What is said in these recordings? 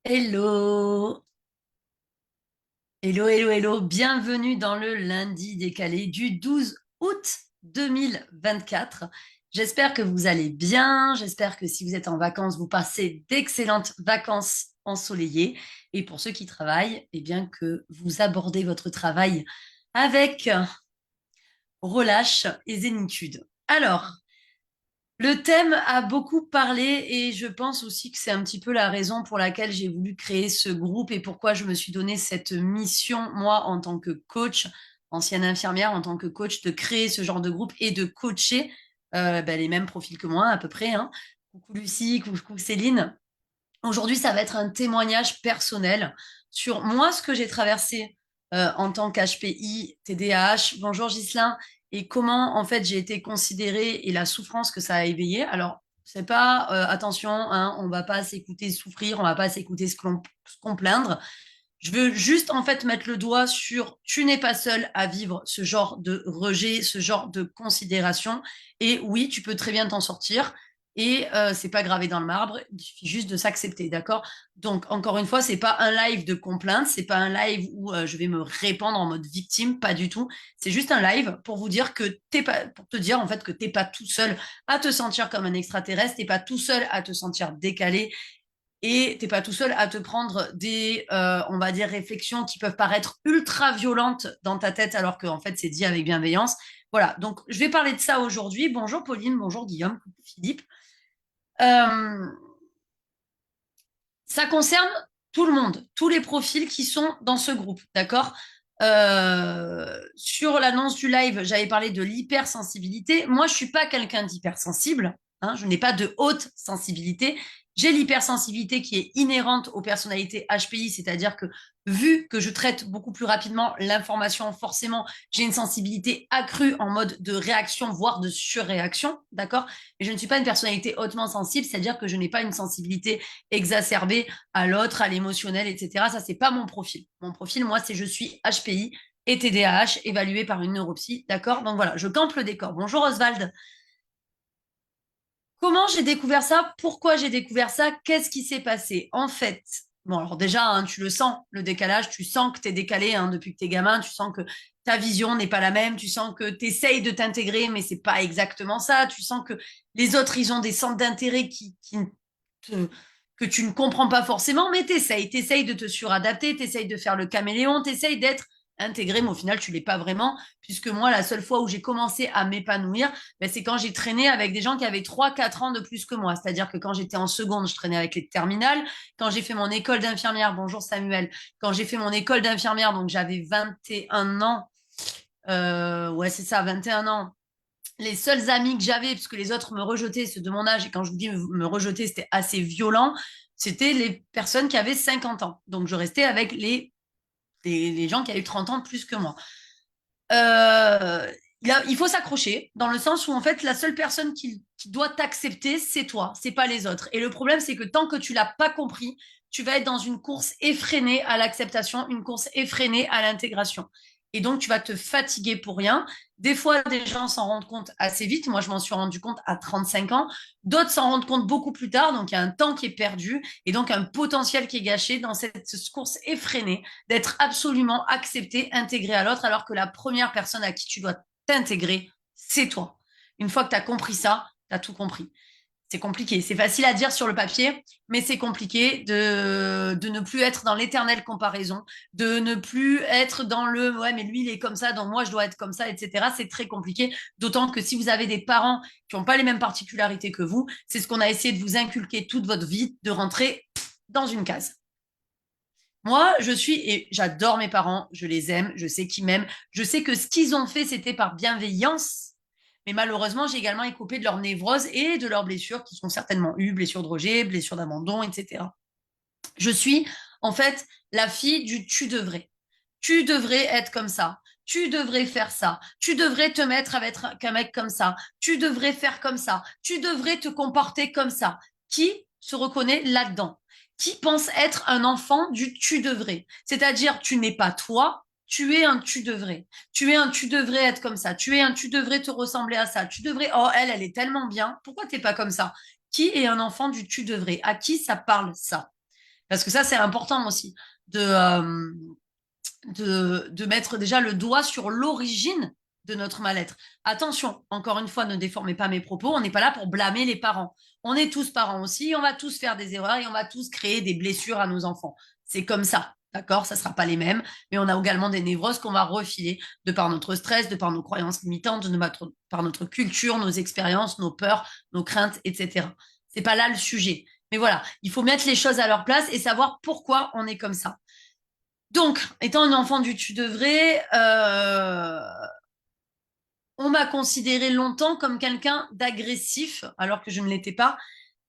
Hello, hello, hello, hello. Bienvenue dans le lundi décalé du 12 août 2024. J'espère que vous allez bien. J'espère que si vous êtes en vacances, vous passez d'excellentes vacances ensoleillées. Et pour ceux qui travaillent, eh bien que vous abordez votre travail avec relâche et zénitude. Alors, le thème a beaucoup parlé et je pense aussi que c'est un petit peu la raison pour laquelle j'ai voulu créer ce groupe et pourquoi je me suis donné cette mission, moi, en tant que coach, ancienne infirmière, en tant que coach, de créer ce genre de groupe et de coacher les mêmes profils que moi, à peu près, hein. Coucou Lucie, coucou Céline. Aujourd'hui, ça va être un témoignage personnel sur moi, ce que j'ai traversé en tant qu'HPI, TDAH. Bonjour Ghislain. Et comment, en fait, j'ai été considérée et la souffrance que ça a éveillé. Alors, c'est pas, attention, hein, on va pas s'écouter souffrir, on va pas s'écouter se plaindre. Je veux juste, en fait, mettre le doigt sur tu n'es pas seul à vivre ce genre de rejet, ce genre de considération. Et oui, tu peux très bien t'en sortir. Et c'est pas gravé dans le marbre, il suffit juste de s'accepter, d'accord? Donc, encore une fois, c'est pas un live de complainte, c'est pas un live où je vais me répandre en mode victime, pas du tout. C'est juste un live pour vous dire que t'es pas, pour te dire en fait que t'es pas tout seul à te sentir comme un extraterrestre, t'es pas tout seul à te sentir décalé, et t'es pas tout seul à te prendre des, on va dire, réflexions qui peuvent paraître ultra violentes dans ta tête, alors qu'en fait, c'est dit avec bienveillance. Voilà, donc je vais parler de ça aujourd'hui. Bonjour Pauline, bonjour Guillaume, coucou Philippe. Euh, Ça concerne tout le monde, tous les profils qui sont dans ce groupe, d'accord? Sur l'annonce du live, j'avais parlé de l'hypersensibilité. Moi, je suis pas quelqu'un d'hypersensible, hein, je n'ai pas de haute sensibilité. J'ai l'hypersensibilité qui est inhérente aux personnalités HPI, c'est-à-dire que vu que je traite beaucoup plus rapidement l'information, forcément, j'ai une sensibilité accrue en mode de réaction, voire de surréaction, d'accord? Et je ne suis pas une personnalité hautement sensible, c'est-à-dire que je n'ai pas une sensibilité exacerbée à l'autre, à l'émotionnel, etc. Ça, c'est pas mon profil. Mon profil, moi, c'est je suis HPI et TDAH évalué par une neuropsy, d'accord? Donc voilà, je campe le décor. Bonjour Oswald. Comment j'ai découvert ça? Pourquoi j'ai découvert ça? Qu'est-ce qui s'est passé? En fait, bon, alors déjà, hein, tu le sens, le décalage, tu sens que tu es décalé hein, depuis que tu es gamin, tu sens que ta vision n'est pas la même, tu sens que tu essayes de t'intégrer, mais c'est pas exactement ça, tu sens que les autres, ils ont des centres d'intérêt te- que tu ne comprends pas forcément, mais t'essayes de te suradapter, t'essayes de faire le caméléon, t'essayes d'être intégré, mais au final, tu l'es pas vraiment, puisque moi, la seule fois où j'ai commencé à m'épanouir, ben, c'est quand j'ai traîné avec des gens qui avaient 3 4 ans de plus que moi. C'est-à-dire que quand j'étais en seconde, je traînais avec les terminales. Quand j'ai fait mon école d'infirmière, bonjour Samuel, quand j'ai fait mon école d'infirmière, donc j'avais 21 ans, ouais, c'est ça, 21 ans. Les seuls amis que j'avais, puisque les autres me rejetaient, ceux de mon âge, et quand je vous dis me rejeter, c'était assez violent, c'était les personnes qui avaient 50 ans. Donc je restais avec les gens qui avaient 30 ans de plus que moi. Euh, il faut s'accrocher dans le sens où en fait la seule personne qui doit t'accepter, c'est toi, c'est pas les autres. Et le problème, c'est que tant que tu l'as pas compris, tu vas être dans une course effrénée à l'acceptation, une course effrénée à l'intégration. Et donc tu vas te fatiguer pour rien. Des fois, des gens s'en rendent compte assez vite. Moi, je m'en suis rendu compte à 35 ans. D'autres s'en rendent compte beaucoup plus tard. Donc, il y a un temps qui est perdu et donc un potentiel qui est gâché dans cette course effrénée d'être absolument accepté, intégré à l'autre, alors que la première personne à qui tu dois t'intégrer, c'est toi. Une fois que tu as compris ça, tu as tout compris. C'est compliqué. C'est facile à dire sur le papier, mais c'est compliqué de ne plus être dans l'éternelle comparaison, de ne plus être dans le ouais, mais lui, il est comme ça, donc moi, je dois être comme ça, etc. C'est très compliqué. D'autant que si vous avez des parents qui n'ont pas les mêmes particularités que vous, c'est ce qu'on a essayé de vous inculquer toute votre vie, de rentrer dans une case. Moi, je suis, et j'adore mes parents, je les aime, je sais qu'ils m'aiment, je sais que ce qu'ils ont fait, c'était par bienveillance, mais malheureusement, j'ai également écopé de leurs névroses et de leurs blessures qui sont certainement eues, blessures de rejet, blessures d'abandon, etc. Je suis, en fait, la fille du tu devrais. Tu devrais être comme ça. Tu devrais faire ça. Tu devrais te mettre avec qu'un mec comme ça. Tu devrais faire comme ça. Tu devrais te comporter comme ça. Qui se reconnaît là-dedans? Qui pense être un enfant du tu devrais? C'est-à-dire, tu n'es pas toi, tu es un tu devrais. Tu es un tu devrais être comme ça. Tu es un tu devrais te ressembler à ça. Tu devrais, oh, elle est tellement bien. Pourquoi t'es pas comme ça? Qui est un enfant du tu devrais? À qui ça parle ça? Parce que ça, c'est important aussi de mettre déjà le doigt sur l'origine de notre mal-être. Attention, encore une fois, ne déformez pas mes propos, on n'est pas là pour blâmer les parents. On est tous parents aussi, on va tous faire des erreurs et on va tous créer des blessures à nos enfants. C'est comme ça, d'accord? Ça ne sera pas les mêmes, mais on a également des névroses qu'on va refiler de par notre stress, de par nos croyances limitantes, par notre culture, nos expériences, nos peurs, nos craintes, etc. C'est pas là le sujet. Mais voilà, il faut mettre les choses à leur place et savoir pourquoi on est comme ça. Donc, étant un enfant du tu devrais, on m'a considéré longtemps comme quelqu'un d'agressif, alors que je ne l'étais pas,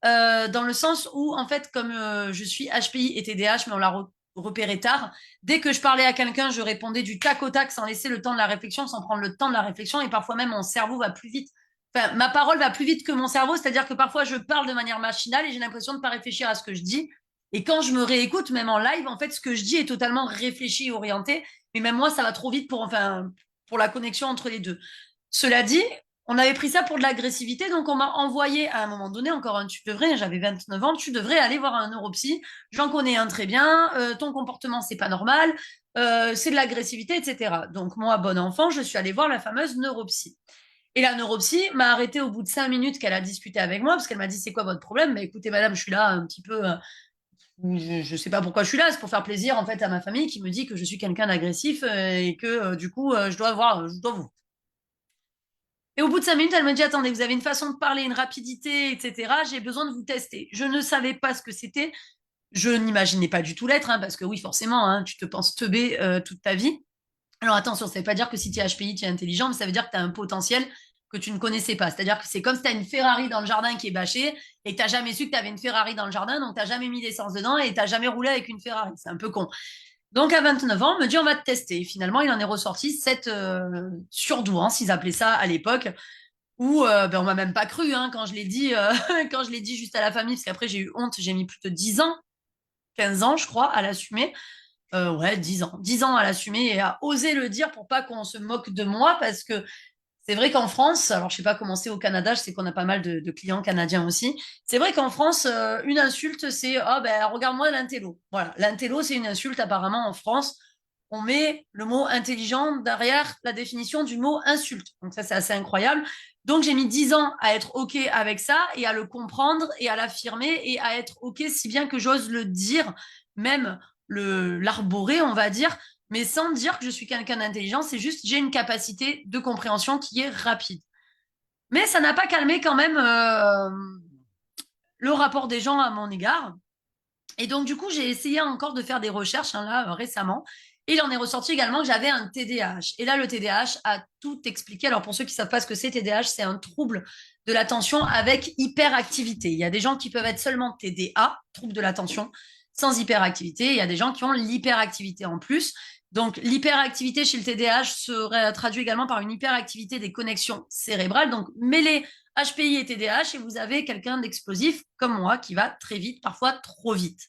dans le sens où, en fait, comme je suis HPI et TDAH, mais on l'a repéré tard, dès que je parlais à quelqu'un, je répondais du tac au tac sans laisser le temps de la réflexion, sans prendre le temps de la réflexion, et parfois même mon cerveau va plus vite. Enfin, ma parole va plus vite que mon cerveau, c'est-à-dire que parfois je parle de manière machinale et j'ai l'impression de ne pas réfléchir à ce que je dis. Et quand je me réécoute, même en live, en fait, ce que je dis est totalement réfléchi et orienté. Mais même moi, ça va trop vite pour la connexion entre les deux. Cela dit, on avait pris ça pour de l'agressivité, donc on m'a envoyé à un moment donné, encore un tu devrais, j'avais 29 ans, tu devrais aller voir un neuropsy, j'en connais un très bien, ton comportement c'est pas normal, c'est de l'agressivité, etc. Donc moi, bon enfant, je suis allée voir la fameuse neuropsy. Et la neuropsy m'a arrêté au bout de 5 minutes qu'elle a discuté avec moi, parce qu'elle m'a dit c'est quoi votre problème? Mais écoutez madame, je suis là un petit peu, je sais pas pourquoi je suis là, c'est pour faire plaisir en fait à ma famille qui me dit que je suis quelqu'un d'agressif et que du coup je dois vous. Et au bout de 5 minutes, elle me dit, attendez, vous avez une façon de parler, une rapidité, etc. J'ai besoin de vous tester. Je ne savais pas ce que c'était. Je n'imaginais pas du tout l'être, hein, parce que oui, forcément, hein, tu te penses teubé toute ta vie. Alors attention, ça ne veut pas dire que si tu es HPI, tu es intelligent, mais ça veut dire que tu as un potentiel que tu ne connaissais pas. C'est-à-dire que c'est comme si tu as une Ferrari dans le jardin qui est bâchée et que tu n'as jamais su que tu avais une Ferrari dans le jardin, donc tu n'as jamais mis d'essence dedans et tu n'as jamais roulé avec une Ferrari. C'est un peu con. Donc à 29 ans, on me dit on va te tester. Finalement, il en est ressorti 7 surdouances, ils appelaient ça à l'époque, où ben, on m'a même pas cru hein, quand je l'ai dit, quand je l'ai dit juste à la famille, parce qu'après j'ai eu honte, j'ai mis plus de 10 ans, 15 ans je crois, à l'assumer. Ouais, 10 ans. 10 ans à l'assumer et à oser le dire pour pas qu'on se moque de moi, parce que c'est vrai qu'en France, alors je sais pas comment c'est au Canada, je sais qu'on a pas mal de clients canadiens aussi. C'est vrai qu'en France, une insulte, c'est oh ben regarde-moi l'intello. Voilà, l'intello, c'est une insulte apparemment en France. On met le mot intelligent derrière la définition du mot insulte. Donc ça, c'est assez incroyable. Donc j'ai mis 10 ans à être OK avec ça et à le comprendre et à l'affirmer et à être OK si bien que j'ose le dire, même l'arborer, on va dire, mais sans dire que je suis quelqu'un d'intelligent, c'est juste j'ai une capacité de compréhension qui est rapide. Mais ça n'a pas calmé quand même le rapport des gens à mon égard. Et donc, du coup, j'ai essayé encore de faire des recherches hein, là récemment. Et il en est ressorti également que j'avais un TDAH. Et là, le TDAH a tout expliqué. Alors, pour ceux qui ne savent pas ce que c'est, TDAH, c'est un trouble de l'attention avec hyperactivité. Il y a des gens qui peuvent être seulement TDA, trouble de l'attention, sans hyperactivité. Il y a des gens qui ont l'hyperactivité en plus. Donc, l'hyperactivité chez le TDAH serait traduit également par une hyperactivité des connexions cérébrales. Donc, mêlez HPI et TDAH et vous avez quelqu'un d'explosif comme moi qui va très vite, parfois trop vite.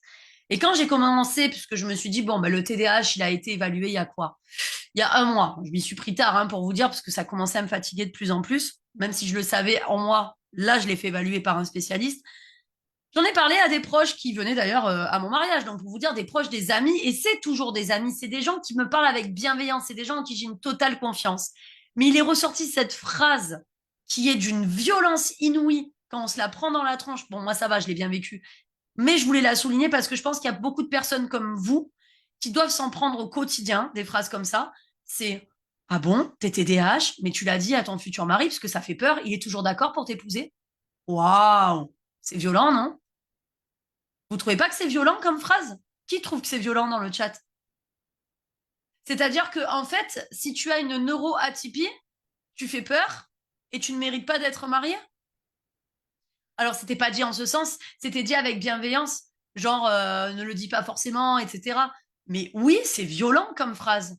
Et quand j'ai commencé, puisque je me suis dit, bon, ben, le TDAH, il a été évalué il y a quoi? Il y a un mois. Je m'y suis pris tard hein, pour vous dire, parce que ça commençait à me fatiguer de plus en plus. Même si je le savais en moi, là, je l'ai fait évaluer par un spécialiste. J'en ai parlé à des proches qui venaient d'ailleurs à mon mariage, donc pour vous dire des proches, des amis, et c'est toujours des amis, c'est des gens qui me parlent avec bienveillance, c'est des gens en qui j'ai une totale confiance. Mais il est ressorti cette phrase qui est d'une violence inouïe quand on se la prend dans la tronche. Bon, moi ça va, je l'ai bien vécu, mais je voulais la souligner parce que je pense qu'il y a beaucoup de personnes comme vous qui doivent s'en prendre au quotidien, des phrases comme ça. C'est ah bon, t'es TDAH, mais tu l'as dit à ton futur mari parce que ça fait peur, il est toujours d'accord pour t'épouser. Waouh, c'est violent, non? Vous trouvez pas que c'est violent comme phrase? Qui trouve que c'est violent dans le chat? C'est-à-dire que, en fait, si tu as une neuroatypie, tu fais peur et tu ne mérites pas d'être marié? Alors, c'était pas dit en ce sens, c'était dit avec bienveillance, genre ne le dis pas forcément, etc. Mais oui, c'est violent comme phrase.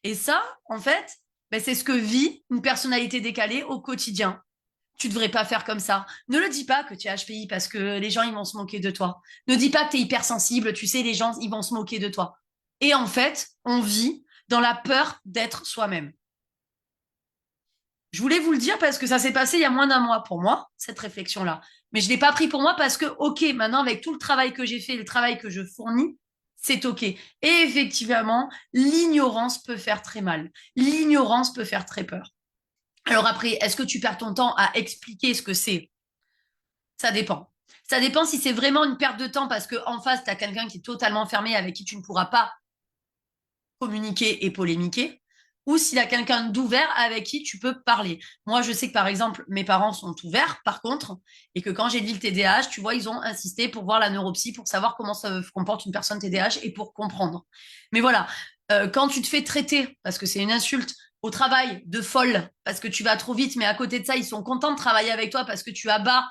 Et ça, en fait, ben, c'est ce que vit une personnalité décalée au quotidien. Tu devrais pas faire comme ça. Ne le dis pas que tu es HPI parce que les gens, ils vont se moquer de toi. Ne dis pas que tu es hypersensible, tu sais, les gens, ils vont se moquer de toi. Et en fait, on vit dans la peur d'être soi-même. Je voulais vous le dire parce que ça s'est passé il y a moins d'un mois pour moi, cette réflexion-là. Mais je ne l'ai pas pris pour moi parce que, OK, maintenant, avec tout le travail que j'ai fait, le travail que je fournis, c'est OK. Et effectivement, l'ignorance peut faire très mal. L'ignorance peut faire très peur. Alors après, est-ce que tu perds ton temps à expliquer ce que c'est? Ça dépend. Ça dépend si c'est vraiment une perte de temps parce qu'en face, tu as quelqu'un qui est totalement fermé avec qui tu ne pourras pas communiquer et polémiquer, ou s'il y a quelqu'un d'ouvert avec qui tu peux parler. Moi, je sais que par exemple, mes parents sont ouverts, par contre, et que quand j'ai dit le TDAH, tu vois, ils ont insisté pour voir la neuropsy, pour savoir comment se comporte une personne TDAH et pour comprendre. Mais voilà, quand tu te fais traiter, parce que c'est une insulte, au travail de folle, parce que tu vas trop vite, mais à côté de ça, ils sont contents de travailler avec toi parce que tu abats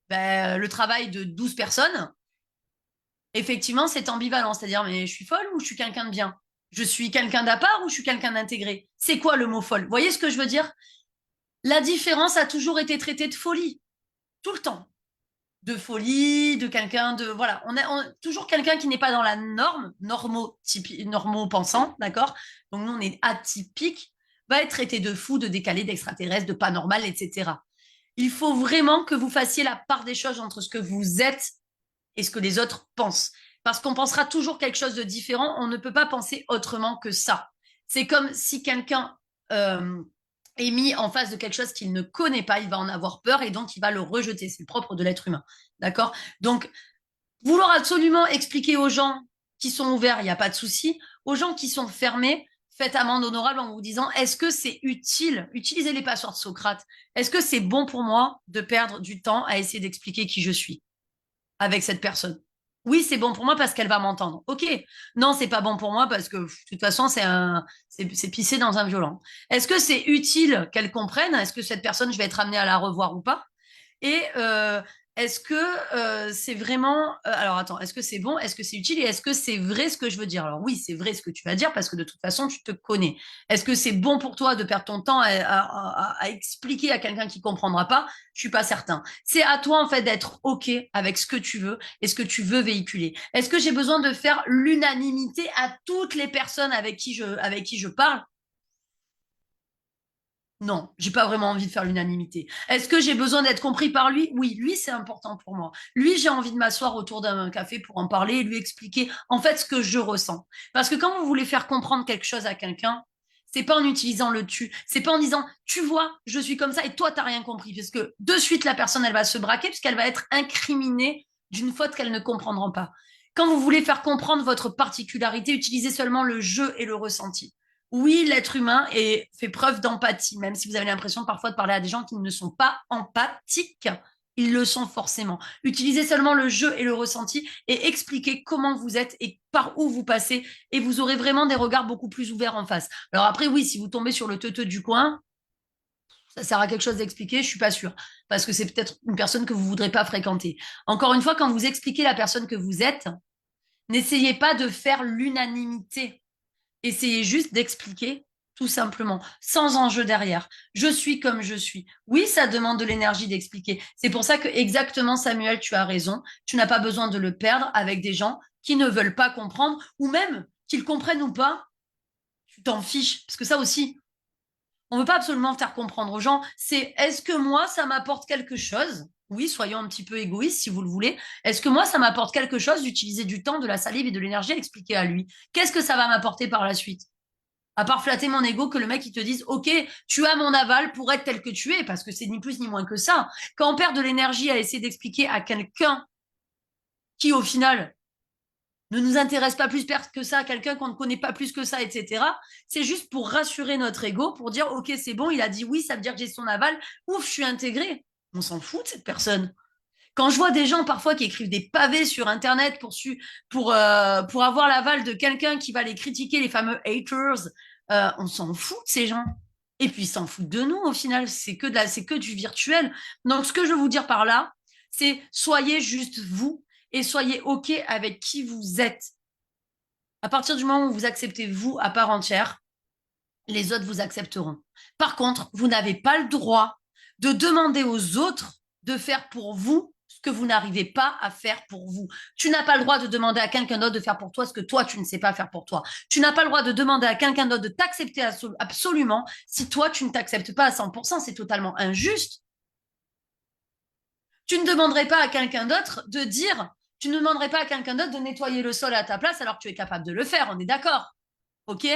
le travail de 12 personnes, effectivement, c'est ambivalent. C'est-à-dire, mais je suis folle ou je suis quelqu'un de bien? Je suis quelqu'un d'à part ou je suis quelqu'un d'intégré? C'est quoi le mot folle? Vous voyez ce que je veux dire? La différence a toujours été traitée de folie, tout le temps. De folie, de quelqu'un de... Voilà, toujours quelqu'un qui n'est pas dans la norme, normaux-pensant, d'accord? Donc nous, on est atypique, va être traité de fou, de décalé, d'extraterrestre, de pas normal, etc. Il faut vraiment que vous fassiez la part des choses entre ce que vous êtes et ce que les autres pensent. Parce qu'on pensera toujours quelque chose de différent, on ne peut pas penser autrement que ça. C'est comme si quelqu'un est mis en face de quelque chose qu'il ne connaît pas, il va en avoir peur et donc il va le rejeter. C'est le propre de l'être humain. D'accord? Donc, vouloir absolument expliquer aux gens qui sont ouverts, il n'y a pas de souci. Aux gens qui sont fermés, faites amende honorable en vous disant, est-ce que c'est utile? Utilisez les passoires de Socrate. Est-ce que c'est bon pour moi de perdre du temps à essayer d'expliquer qui je suis avec cette personne? Oui, c'est bon pour moi parce qu'elle va m'entendre. Ok. Non, c'est pas bon pour moi parce que de toute façon, c'est pisser dans un violon. Est-ce que c'est utile qu'elle comprenne? Est-ce que cette personne, je vais être amenée à la revoir ou pas? Et est-ce que c'est vraiment... alors attends, est-ce que c'est bon? Est-ce que c'est utile? Et est-ce que c'est vrai ce que je veux dire? Alors oui, c'est vrai ce que tu vas dire parce que de toute façon, tu te connais. Est-ce que c'est bon pour toi de perdre ton temps à expliquer à quelqu'un qui comprendra pas? Je suis pas certain. C'est à toi en fait d'être OK avec ce que tu veux et ce que tu veux véhiculer. Est-ce que j'ai besoin de faire l'unanimité à toutes les personnes avec qui je parle? Non, j'ai pas vraiment envie de faire l'unanimité. Est-ce que j'ai besoin d'être compris par lui? Oui, lui, c'est important pour moi. Lui, j'ai envie de m'asseoir autour d'un café pour en parler et lui expliquer en fait ce que je ressens. Parce que quand vous voulez faire comprendre quelque chose à quelqu'un, c'est pas en utilisant le tu, c'est pas en disant tu vois, je suis comme ça et toi t'as rien compris, parce que de suite la personne elle va se braquer puisqu'elle va être incriminée d'une faute qu'elle ne comprendra pas. Quand vous voulez faire comprendre votre particularité, utilisez seulement le je et le ressenti. Oui, l'être humain fait preuve d'empathie, même si vous avez l'impression parfois de parler à des gens qui ne sont pas empathiques, ils le sont forcément. Utilisez seulement le jeu et le ressenti et expliquez comment vous êtes et par où vous passez et vous aurez vraiment des regards beaucoup plus ouverts en face. Alors après, oui, si vous tombez sur le teuteux du coin, ça sert à quelque chose d'expliquer, je suis pas sûre, parce que c'est peut-être une personne que vous voudrez pas fréquenter. Encore une fois, quand vous expliquez la personne que vous êtes, n'essayez pas de faire l'unanimité. Essayez juste d'expliquer tout simplement, sans enjeu derrière. Je suis comme je suis. Oui, ça demande de l'énergie d'expliquer. C'est pour ça que exactement, Samuel, tu as raison. Tu n'as pas besoin de le perdre avec des gens qui ne veulent pas comprendre, ou même qu'ils comprennent ou pas, tu t'en fiches. Parce que ça aussi, on ne veut pas absolument faire comprendre aux gens. C'est est-ce que moi, ça m'apporte quelque chose? Oui, soyons un petit peu égoïstes si vous le voulez. Est-ce que moi, ça m'apporte quelque chose d'utiliser du temps, de la salive et de l'énergie à expliquer à lui? Qu'est-ce que ça va m'apporter par la suite? À part flatter mon ego, que le mec il te dise ok, tu as mon aval pour être tel que tu es, parce que c'est ni plus ni moins que ça. Quand on perd de l'énergie à essayer d'expliquer à quelqu'un qui au final ne nous intéresse pas plus que ça, quelqu'un qu'on ne connaît pas plus que ça, etc. C'est juste pour rassurer notre ego, pour dire ok, c'est bon, il a dit oui, ça veut dire que j'ai son aval, ouf, je suis intégré. On s'en fout de cette personne. Quand je vois des gens parfois qui écrivent des pavés sur Internet pour avoir l'aval de quelqu'un qui va les critiquer, les fameux haters, on s'en fout de ces gens. Et puis ils s'en foutent de nous au final. C'est que du virtuel. Donc ce que je veux vous dire par là, c'est soyez juste vous et soyez OK avec qui vous êtes. À partir du moment où vous acceptez vous à part entière, les autres vous accepteront. Par contre, vous n'avez pas le droit de demander aux autres de faire pour vous ce que vous n'arrivez pas à faire pour vous. Tu n'as pas le droit de demander à quelqu'un d'autre de faire pour toi ce que toi, tu ne sais pas faire pour toi. Tu n'as pas le droit de demander à quelqu'un d'autre de t'accepter absolument si toi, tu ne t'acceptes pas à 100%. C'est totalement injuste. Tu ne demanderais pas à quelqu'un d'autre de dire, tu ne demanderais pas à quelqu'un d'autre de nettoyer le sol à ta place alors que tu es capable de le faire. On est d'accord? OK?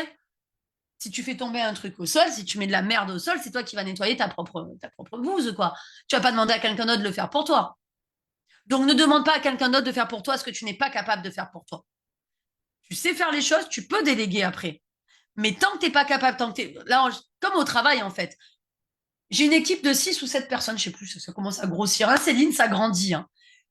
Si tu fais tomber un truc au sol, si tu mets de la merde au sol, c'est toi qui vas nettoyer ta propre bouse, quoi. Tu vas pas demander à quelqu'un d'autre de le faire pour toi. Donc, ne demande pas à quelqu'un d'autre de faire pour toi ce que tu n'es pas capable de faire pour toi. Tu sais faire les choses, tu peux déléguer après. Mais tant que tu n'es pas capable, tant que t'es... Là, comme au travail, en fait. J'ai une équipe de 6 ou 7 personnes, je sais plus, ça commence à grossir. Hein, Céline, ça grandit. Hein.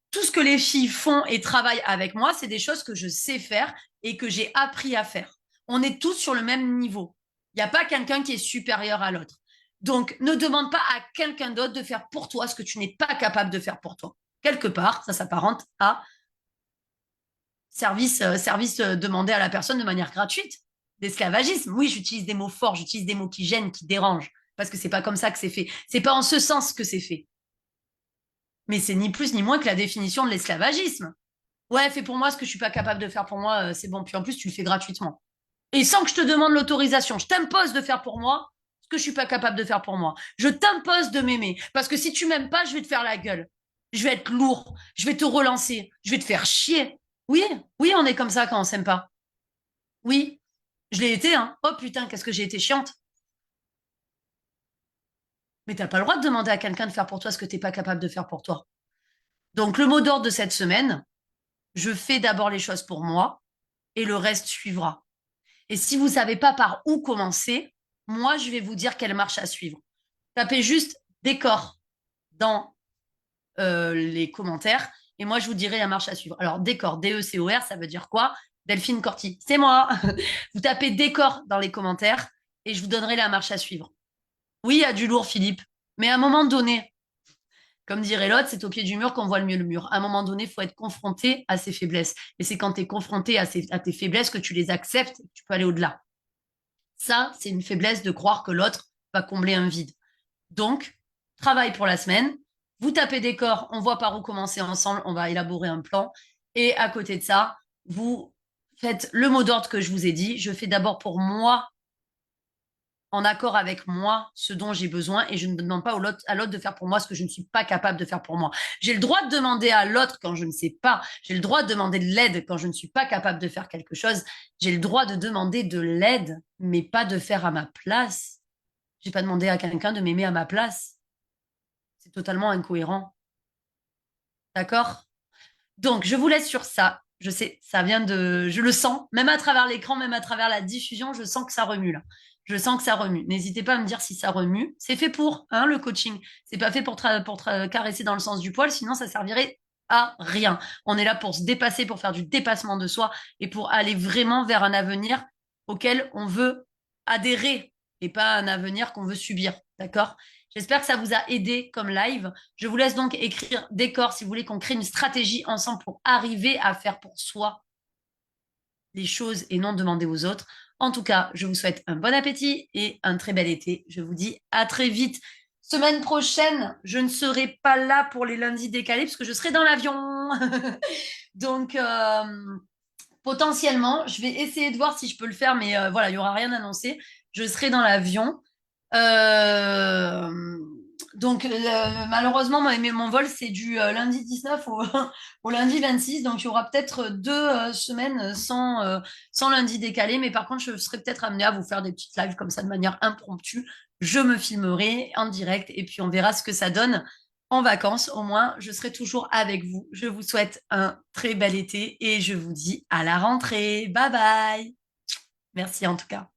Tout ce que les filles font et travaillent avec moi, c'est des choses que je sais faire et que j'ai appris à faire. On est tous sur le même niveau. Il n'y a pas quelqu'un qui est supérieur à l'autre. Donc, ne demande pas à quelqu'un d'autre de faire pour toi ce que tu n'es pas capable de faire pour toi. Quelque part, ça s'apparente à service demandé à la personne de manière gratuite. D'esclavagisme. Oui, j'utilise des mots forts, j'utilise des mots qui gênent, qui dérangent, parce que c'est pas comme ça que c'est fait. C'est pas en ce sens que c'est fait. Mais c'est ni plus ni moins que la définition de l'esclavagisme. Ouais, fais pour moi ce que je suis pas capable de faire pour moi, c'est bon. Puis en plus, tu le fais gratuitement. Et sans que je te demande l'autorisation, je t'impose de faire pour moi ce que je suis pas capable de faire pour moi. Je t'impose de m'aimer. Parce que si tu m'aimes pas, je vais te faire la gueule. Je vais être lourd. Je vais te relancer. Je vais te faire chier. Oui, oui, on est comme ça quand on s'aime pas. Oui, je l'ai été, hein. Oh putain, qu'est-ce que j'ai été chiante. Mais t'as pas le droit de demander à quelqu'un de faire pour toi ce que t'es pas capable de faire pour toi. Donc le mot d'ordre de cette semaine, je fais d'abord les choses pour moi et le reste suivra. Et si vous savez pas par où commencer, moi je vais vous dire quelle marche à suivre. Tapez juste décor dans les commentaires et moi je vous dirai la marche à suivre. Alors décor, D-E-C-O-R, ça veut dire quoi? Delphine Corti, c'est moi. Vous tapez décor dans les commentaires et je vous donnerai la marche à suivre. Oui, il y a du lourd, Philippe, mais à un moment donné, comme dirait l'autre, c'est au pied du mur qu'on voit le mieux le mur. À un moment donné, il faut être confronté à ses faiblesses. Et c'est quand tu es confronté à tes faiblesses que tu les acceptes et que tu peux aller au-delà. Ça, c'est une faiblesse de croire que l'autre va combler un vide. Donc, travail pour la semaine. Vous tapez des corps, on voit par où commencer ensemble, on va élaborer un plan. Et à côté de ça, vous faites le mot d'ordre que je vous ai dit. Je fais d'abord pour moi en accord avec moi ce dont j'ai besoin et je ne demande pas à l'autre de faire pour moi ce que je ne suis pas capable de faire pour moi. J'ai le droit de demander à l'autre quand je ne sais pas. J'ai le droit de demander de l'aide quand je ne suis pas capable de faire quelque chose. J'ai le droit de demander de l'aide, mais pas de faire à ma place. J'ai pas demandé à quelqu'un de m'aimer à ma place. C'est totalement incohérent. D'accord? Donc, je vous laisse sur ça. Je sais, ça vient de... Je le sens, même à travers l'écran, même à travers la diffusion, je sens que ça remue là. Je sens que ça remue. N'hésitez pas à me dire si ça remue. C'est fait pour, hein, le coaching. C'est pas fait pour caresser dans le sens du poil, sinon ça servirait à rien. On est là pour se dépasser, pour faire du dépassement de soi et pour aller vraiment vers un avenir auquel on veut adhérer et pas un avenir qu'on veut subir. D'accord? J'espère que ça vous a aidé comme live. Je vous laisse donc écrire décor si vous voulez qu'on crée une stratégie ensemble pour arriver à faire pour soi les choses et non demander aux autres. En tout cas, je vous souhaite un bon appétit et un très bel été. Je vous dis à très vite. Semaine prochaine, je ne serai pas là pour les lundis décalés parce que je serai dans l'avion. Donc, potentiellement, je vais essayer de voir si je peux le faire, mais voilà, il n'y aura rien annoncé. Je serai dans l'avion. Donc, malheureusement, mon vol, c'est du lundi 19 au lundi 26. Donc, il y aura peut-être 2 semaines sans lundi décalé. Mais par contre, je serai peut-être amenée à vous faire des petites lives comme ça de manière impromptue. Je me filmerai en direct et puis on verra ce que ça donne en vacances. Au moins, je serai toujours avec vous. Je vous souhaite un très bel été et je vous dis à la rentrée. Bye bye. Merci en tout cas.